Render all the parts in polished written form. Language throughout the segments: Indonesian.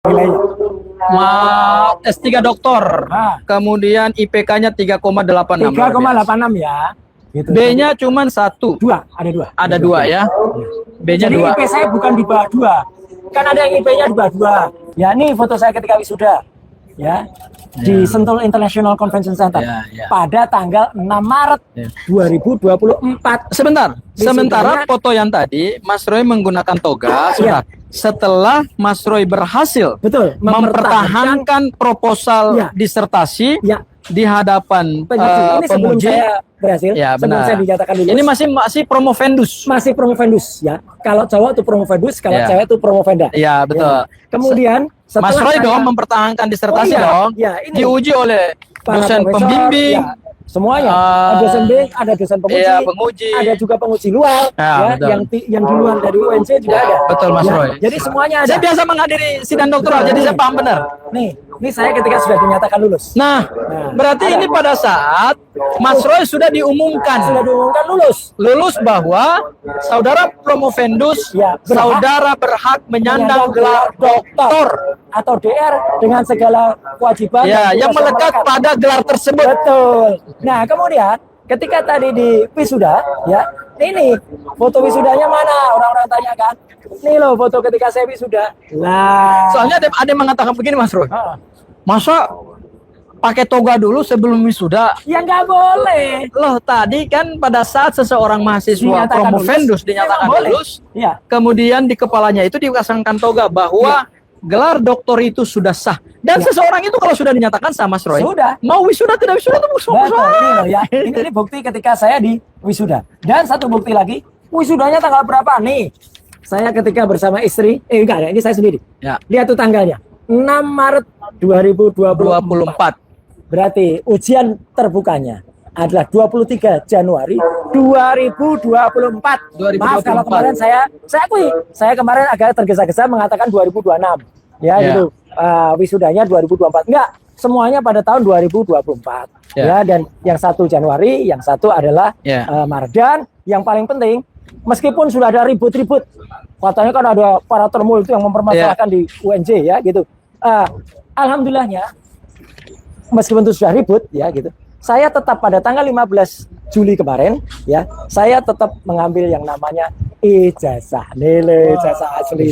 Nilainya. S3 doktor. Ah. Kemudian IPK-nya 3,86. 3,86 ya. Gitu. B-nya cuma 1. Ada dua. Ada 2 ya. B-nya Jadi 2. IP saya bukan di bawah 2. Kan ada yang IP-nya di bawah 2. Ya, ini foto saya ketika wisuda. Ya. Di Sentul International Convention Center. Ya. Pada tanggal 6 Maret 2024. Sebentar. Sementara Wisudanya- foto yang tadi Mas Roy menggunakan toga. Sebentar. Setelah Mas Roy berhasil Betul. mempertahankan proposal Ya. disertasi Ya. di hadapan Penguji. Ini sebelum penguji. saya berhasil, Ya, sebelum benar. saya dinyatakan lulus. Ini masih promovendus. masih promovendus ya. Kalau cowok itu promovendus, kalau Ya. cewek itu promovenda. Ya, betul. Kemudian setelah Mas Roy saya- dong mempertahankan disertasi Oh, iya. dong. Ya, ini. Diuji oleh para dosen profesor, pembimbing. ya, semuanya. Ah, Ada dosen bimbing, ada dosen penguji, iya, penguji. ada juga penguji luar, Ya, ya, betul. yang di luar dari UNC juga ada. Betul, Mas Ya, Roy. Jadi semuanya ada. Saya biasa menghadiri sidang doktoral, Betul. jadi saya paham benar. Nih saya ketika sudah dinyatakan lulus. Nah, berarti ada. ini pada saat Mas Roy sudah diumumkan Sudah diumumkan lulus. bahwa saudara promovendus, Ya, berhak saudara berhak menyandang gelar doktor. atau DR dengan segala kewajiban Ya, dan yang tugas melekat pada gelar tersebut. Betul. Nah, kemudian ketika tadi di wisuda, ya, ini foto wisudanya mana? Orang-orang tanya kan. Nih loh foto ketika saya wisuda. Lah. Soalnya ada yang mengatakan begini, Mas Roy. Ah. Masa pakai toga dulu sebelum wisuda? Ya nggak boleh. Loh, tadi kan pada saat seseorang mahasiswa Dinyatakan promovendus lulus, dinyatakan memang boleh. lulus, Ya. kemudian di kepalanya itu dipasangkan toga bahwa gelar doktor itu sudah sah. Dan Ya. seseorang itu kalau sudah dinyatakan sah, Mas Roy, Sudah. mau wisuda tidak wisuda itu semua Betul. Ini loh ya. Ini bukti ketika saya di wisuda. Dan satu bukti lagi, wisudanya tanggal berapa? Nih. Saya ketika bersama istri, enggak ya, ini saya sendiri. Ya. Lihat tuh tanggalnya. 6 Maret 2024. 24. Berarti ujian terbukanya adalah 23 Januari 2024. 2024. Maaf kalau kemarin saya akui, saya kemarin agak tergesa-gesa mengatakan 2026. Ya, Ya. gitu. Wisudanya 2024. Enggak, semuanya pada tahun 2024. Ya. Ya, dan yang 1 Januari, yang satu adalah Ya. Maret. Dan yang paling penting, meskipun sudah ada ribut-ribut, katanya kan ada para termul itu yang mempermasalahkan di UNJ ya gitu. Alhamdulillahnya, meskipun itu sudah ribut ya gitu, saya tetap pada tanggal 15 Juli kemarin ya, saya tetap mengambil yang namanya ijazah, nilai ijazah asli.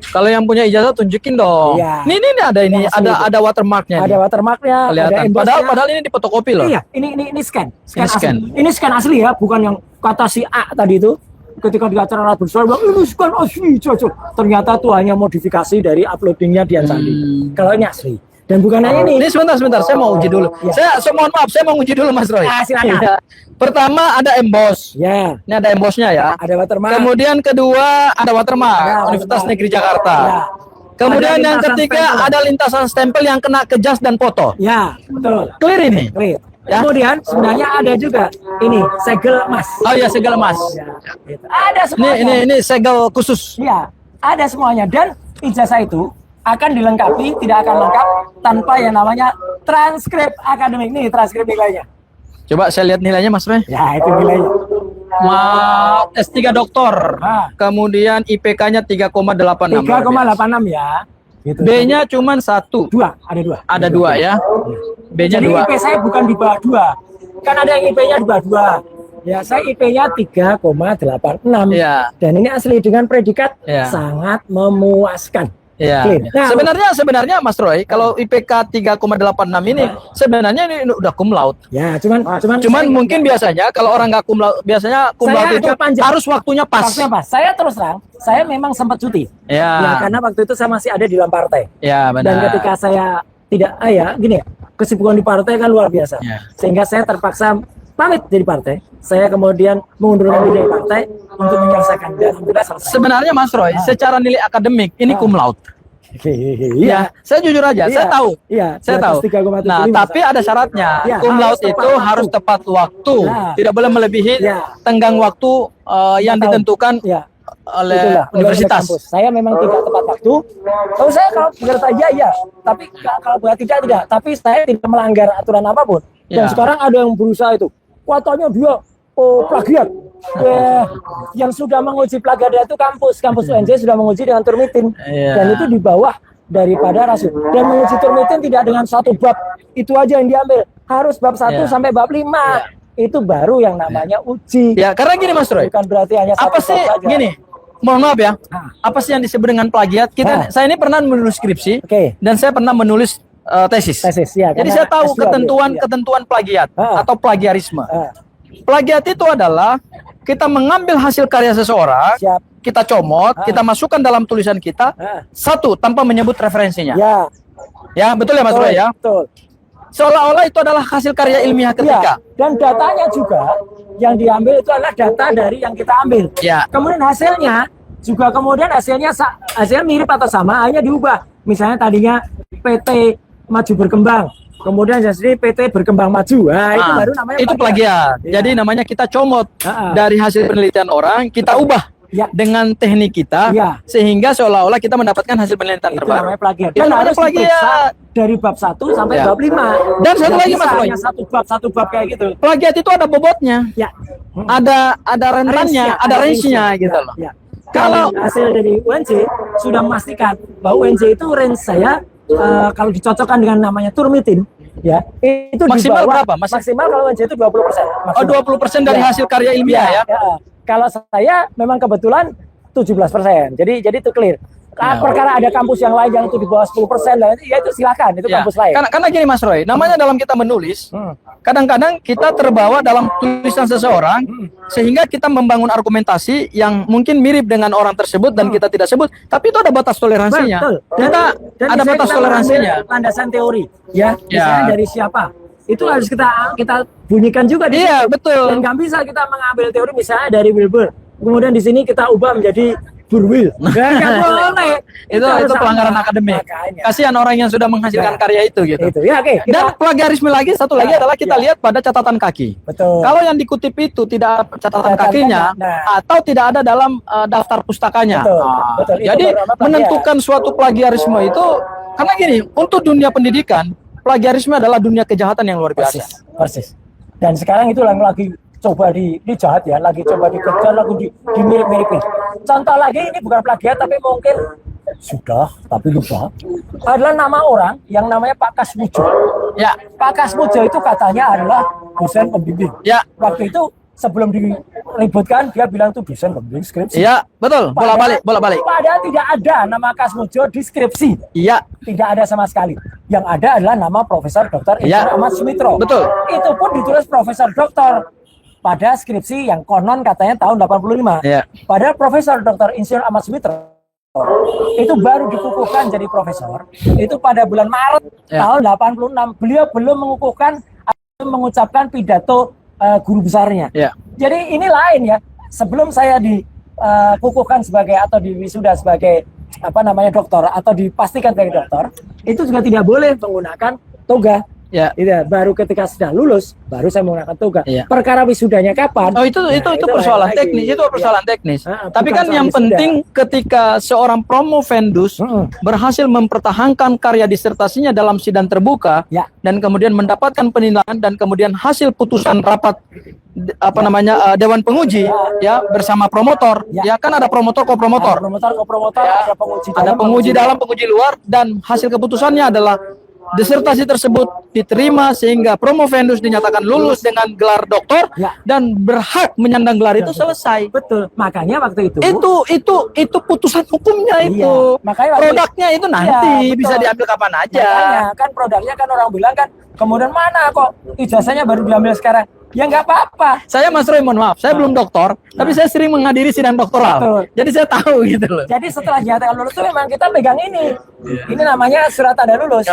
Kalau yang punya ijazah tunjukin dong. Iya. Ini ada ini, Yang asli itu. ada watermarknya. Ada nih. watermarknya, ada Kelihatan. embossnya. Padahal ini difotokopi loh. Iya, ini scan. Ini scan. Asli. Ini scan asli ya, bukan yang kata si A tadi itu. Ketika di acara Rabu Soal bilang, ini scan asli, cocok. Ternyata itu hanya modifikasi dari uploadingnya Dian Sandi. Kalau ini asli. Dan bukan hanya ini. Ini sebentar, saya mau uji dulu. Ya. Saya mohon maaf, saya mau uji dulu, Mas Roy. Silakan. Iya. Pertama ada emboss. Ya, Ini ada embossnya ya. ada watermark. Kemudian kedua ada watermark, Ada Universitas watermark. Negeri Jakarta. Ya. Kemudian Ada yang lintasan ketiga stempel. ada lintasan stempel yang kena ke jas dan foto. Ya, betul. Clear ini. Clear. Ya. Kemudian sebenarnya ada juga ini segel emas. Oh iya, segel emas. Ya, gitu. Ada semuanya. Ini segel khusus. Iya, ada semuanya. Dan ijazah itu akan dilengkapi, tidak akan lengkap tanpa yang namanya transkrip akademik. Nih transkrip nilainya. Coba saya lihat nilainya, Mas Roy. Ya, itu nilainya. S3 doktor. Ah. Kemudian IPK-nya 3,86. 3,86 ya. Gitu. B-nya cuma 1. ada dua. Ada 2 ya. B-nya Jadi 2. IP saya bukan di bawah 2. Kan ada yang IP-nya di bawah 2. Ya, saya IP-nya 3,86. Iya. Dan ini asli dengan predikat Iya. sangat memuaskan. Ya. Clear. Nah, Sebenarnya Mas Roy, kalau IPK 3,86 ini sebenarnya ini udah cum laude. ya, cuman Cuman mungkin biasanya kalau orang nggak cum laude, biasanya cum Saya laude itu agak panjang. harus waktunya pas. Maksudnya apa? Saya terus terang, saya memang sempat cuti. Ya. Ya, karena waktu itu saya masih ada di dalam partai. Ya, benar. Dan ketika saya tidak, gini ya, kesibukan di partai kan luar biasa. Ya. Sehingga saya terpaksa pamit dari partai. Saya kemudian mengundurkan diri dari partai untuk menyelesaikan. Dan alhamdulillah selesai. Sebenarnya Mas Roy, secara nilai akademik ini cum laude. Iya. Ya, saya jujur aja, saya tahu. Iya, Saya tahu. 3,75. Nah, tapi ada syaratnya. Ya, Cum harus laude tepat itu waktu. harus tepat waktu. Ya. Tidak boleh melebihi Ya. tenggang waktu yang 5 tahun. ditentukan Ya. oleh Itulah, universitas. kampus. Saya memang tidak tepat waktu. Kalau saya kalau berkata iya, tapi kalau buat tidak. Tapi saya tidak melanggar aturan apapun. Dan Ya. sekarang ada yang berusaha itu. Katanya dia plagiat. Yang sudah menguji plagiat itu kampus UNJ sudah menguji dengan turnitin. Iya. Dan itu di bawah daripada rasul. Dan menguji turnitin tidak dengan satu bab itu aja yang diambil, harus bab 1 sampai bab 5. Itu baru yang namanya uji. Ya, karena gini Mas Roy. Bukan berarti hanya satu Apa sih bab saja. gini? Mohon maaf ya. Apa sih yang disebut dengan plagiat? Saya ini pernah menulis skripsi dan saya pernah menulis tesis. Ya, jadi saya tahu ketentuan plagiat atau plagiarisme. Plagiat itu adalah kita mengambil hasil karya seseorang, kita comot, kita masukkan dalam tulisan kita, satu tanpa menyebut referensinya. Ya, betul ya Mas Roy ya? Betul. Seolah-olah itu adalah hasil karya ilmiah ketika. Dan datanya juga yang diambil itu adalah data dari yang kita ambil. Kemudian hasilnya juga hasilnya mirip atau sama, hanya diubah. Misalnya tadinya PT Maju Berkembang, kemudian jadi PT Berkembang Maju. Itu baru namanya itu plagiat. Jadi namanya kita comot dari hasil penelitian orang, kita ubah dengan teknik kita, sehingga seolah-olah kita mendapatkan hasil penelitian terbaru. Itu namanya plagiat. Itu namanya plagiat. Dari bab 1 sampai bab 5. Dan satu lagi Mas Roy, satu bab kayak gitu. Plagiat itu ada bobotnya. Ada rentannya, ada range-nya gitu loh. Kalau hasil dari UNJ sudah memastikan bahwa UNJ itu range saya kalau dicocokkan dengan namanya turnitin, itu maksimal berapa? Maksimal kalau UNJ itu 20%. 20% dari hasil karya ilmiah ya. Kalau saya memang kebetulan 17%. Jadi itu clear. Perkara ada kampus yang lain yang itu di bawah 10%, ya itu silakan, itu kampus lain. Karena gini Mas Roy, namanya dalam kita menulis, kadang-kadang kita terbawa dalam tulisan seseorang, sehingga kita membangun argumentasi yang mungkin mirip dengan orang tersebut dan kita tidak sebut, tapi itu ada batas toleransinya. Betul. Dan ada batas toleransinya. Landasan teori, misalnya dari siapa? Itu harus kita bunyikan juga di situ. Betul. Dan nggak bisa kita mengambil teori misalnya dari Wilbur, kemudian di sini kita ubah menjadi Burwil. Nggak boleh. itu pelanggaran akademik. Kasihan orang yang sudah menghasilkan karya itu gitu. Dan plagiarisme lagi satu lagi adalah kita lihat pada catatan kaki. Betul. Kalau yang dikutip itu tidak ada catatan kakinya atau tidak ada dalam daftar pustakanya. Betul. Jadi menentukan suatu plagiarisme itu karena gini, untuk dunia pendidikan, plagiarisme adalah dunia kejahatan yang luar biasa. Persis. Dan sekarang itu yang lagi coba di jahat ya, lagi coba dikejar, lagi dimirip-miripin. Contoh lagi, ini bukan plagiat tapi mungkin sudah tapi lupa, adalah nama orang yang namanya Pak Kasmujo. Pak Kasmujo itu katanya adalah dosen pembimbing. Waktu itu sebelum diributkan dia bilang itu dosen pembimbing skripsi. Betul. Bola-balik. Padahal tidak ada nama Kasmujo di skripsi. Tidak ada sama sekali. Yang ada adalah nama Profesor Dr. Ahmad Sumitro. Betul. Itu pun ditulis Profesor Doktor pada skripsi yang konon katanya tahun 85. Padahal Profesor Dr. Insinyur Ahmad Sumitro itu baru dikukuhkan jadi profesor itu pada bulan Maret tahun 86. Beliau belum mengucapkan pidato guru besarnya. Jadi ini lain ya. Sebelum saya dikukuhkan sebagai atau diwisuda sebagai doktor atau dipastikan sebagai doktor, itu juga tidak boleh menggunakan toga. Baru ketika sudah lulus baru saya menggunakan toga. Perkara wisudanya kapan? Itu persoalan teknis. Itu persoalan teknis. Tapi kan yang penting ketika seorang promovendus berhasil mempertahankan karya disertasinya dalam sidang terbuka dan kemudian mendapatkan penilaian dan kemudian hasil putusan rapat dewan penguji bersama promotor. Kan ada promotor kopromotor. Ada penguji dalam, penguji luar, dan hasil keputusannya adalah disertasi tersebut diterima sehingga promovendus dinyatakan lulus dengan gelar doktor dan berhak menyandang gelar itu selesai. Betul. Makanya waktu itu itu putusan hukumnya itu. Makanya produknya itu nanti bisa diambil kapan aja. Makanya kan produknya kan orang bilang kan kemudian mana kok ijazahnya baru diambil sekarang. Ya nggak apa-apa. Saya Mas Roy, mohon maaf, saya belum doktor, tapi saya sering menghadiri sidang doktoral. Jadi saya tahu gitu loh. Jadi setelah dinyatakan lulus itu memang kita pegang ini. Ini namanya surat tanda lulus.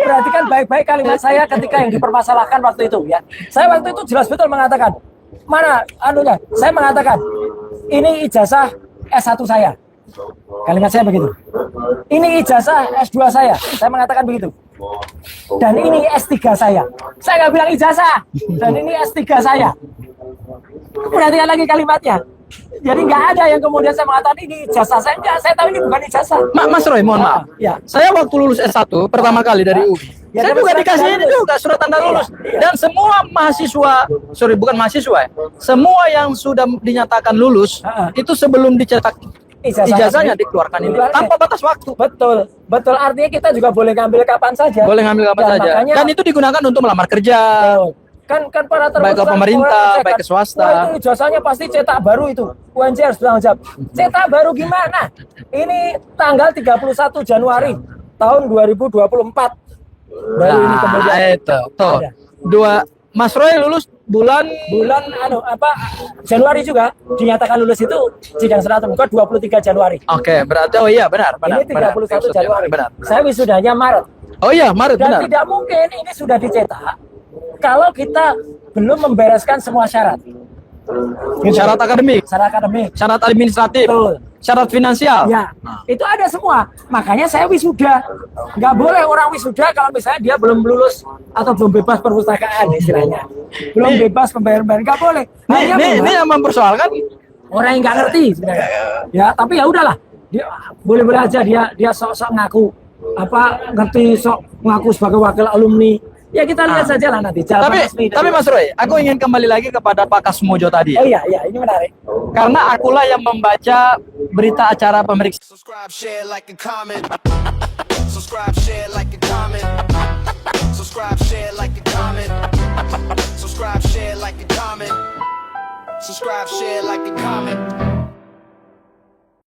Perhatikan baik-baik kalimat saya ketika yang dipermasalahkan waktu itu ya. Saya waktu itu jelas betul mengatakan, mana anunya? Saya mengatakan, ini ijazah S1 saya. Kalimat saya begitu. Ini ijazah S2 saya mengatakan begitu. Dan ini S3 saya nggak bilang ijazah. Dan ini S3 saya. Perhatikan lagi kalimatnya. Jadi nggak ada yang kemudian saya mengatakan ini ijazah saya. Enggak, saya tahu ini bukan ijazah. Mas Roy, mohon maaf. Saya waktu lulus S1 pertama kali dari UI, saya juga dikasih ini juga surat tanda lulus. Dan semua mahasiswa, bukan mahasiswa ya, semua yang sudah dinyatakan lulus itu sebelum dicetak ijazahnya dikeluarkan ini tanpa batas waktu. Betul, betul. Artinya kita juga boleh ngambil kapan saja. Boleh ngambil kapan saja. Makanya, dan itu digunakan untuk melamar kerja. Kan para baik ke pemerintah, baik ke swasta. Wah, itu ijazahnya pasti cetak baru itu. UNJ harus bertanggung jawab. Cetak baru gimana? Ini tanggal 31 Januari tahun 2024. Baru ini kemudian. Itu, tuh. Mas Roy lulus bulan Januari juga dinyatakan lulus itu sidang serah terbuka 23 Januari. Oke, berarti benar. Ini 31 Januari. Benar. Saya wisudanya Maret. Oh iya, Maret Dan benar. tidak mungkin ini sudah dicetak kalau kita belum membereskan semua syarat. Syarat akademik, syarat administratif, betul. Syarat finansial. Ya, itu ada semua. Makanya saya wisuda. Nggak boleh orang wisuda kalau misalnya dia belum lulus atau belum bebas perpustakaan istilahnya. Belum bebas pembayaran, nggak boleh. Ini yang mempersoalkan orang yang nggak ngerti sebenarnya. Ya, tapi ya udahlah. Dia boleh-boleh aja dia sok-sok ngaku ngerti, sok ngaku sebagai wakil alumni. Ya kita lihat saja lah nanti. Tapi Mas Roy, aku ingin kembali lagi kepada Pak Kasmojo tadi. Oh iya, ini menarik. Karena akulah yang membaca berita acara pemeriksaan. Subscribe, share, like, and comment. Subscribe, share, like, and comment. Subscribe, share, like, and comment. Subscribe, share, like, and comment. Subscribe, share, like, and comment.